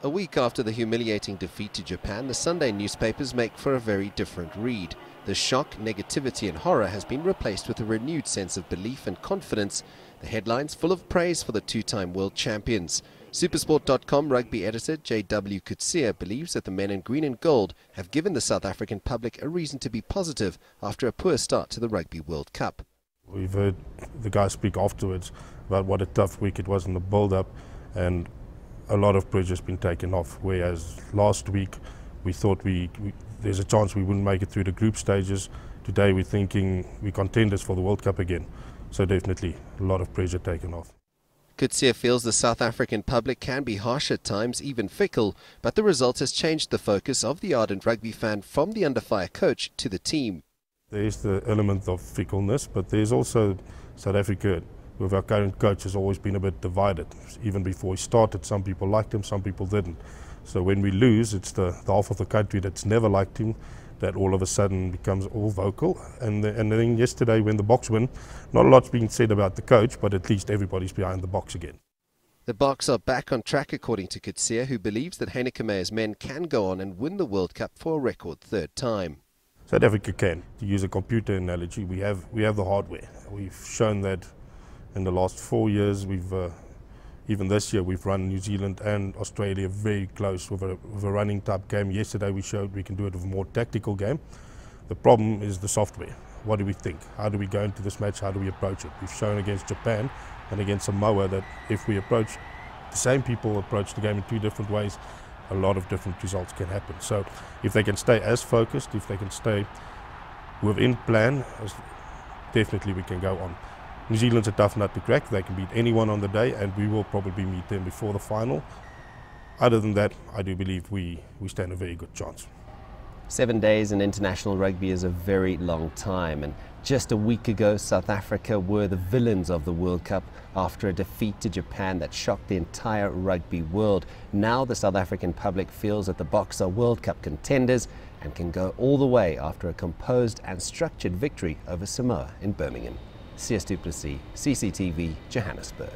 A week after the humiliating defeat to Japan, the Sunday newspapers make for a very different read. The shock, negativity and horror has been replaced with a renewed sense of belief and confidence. The headlines full of praise for the two-time world champions. Supersport.com rugby editor J.W. Coetzee believes that the men in green and gold have given the South African public a reason to be positive after a poor start to the Rugby World Cup. We've heard the guys speak afterwards about what a tough week it was in the build-up, and a lot of pressure's been taken off, whereas last week we thought there's a chance we wouldn't make it through the group stages. Today we're thinking we're contenders for the World Cup again. So definitely a lot of pressure taken off. Coetzee feels the South African public can be harsh at times, even fickle, but the result has changed the focus of the ardent rugby fan from the under-fire coach to the team. There's the element of fickleness, but there's also South Africa, with our current coach, has always been a bit divided. Even before he started, some people liked him, some people didn't. So when we lose, it's the half of the country that's never liked him that all of a sudden becomes all vocal. And then yesterday, when the Boks win, not a lot's been said about the coach, but at least everybody's behind the Boks again. The Boks are back on track, according to Coetzee, who believes that Heyneke Meyera's men can go on and win the World Cup for a record third time. South Africa can. To use a computer analogy, we have the hardware. We've shown that in the last 4 years. Even this year we've run New Zealand and Australia very close with a running type game. Yesterday we showed we can do it with a more tactical game. The problem is the software. What do we think? How do we go into this match? How do we approach it? We've shown against Japan and against Samoa that if we approach the same people approach the game in two different ways, a lot of different results can happen. So if they can stay as focused, if they can stay within plan, definitely we can go on. New Zealand's a tough nut to crack. They can beat anyone on the day, and we will probably meet them before the final. Other than that, I do believe we stand a very good chance. 7 days in international rugby is a very long time, and just a week ago South Africa were the villains of the World Cup after a defeat to Japan that shocked the entire rugby world. Now the South African public feels that the Boks are World Cup contenders and can go all the way after a composed and structured victory over Samoa in Birmingham. CS du Plessis, CCTV, Johannesburg.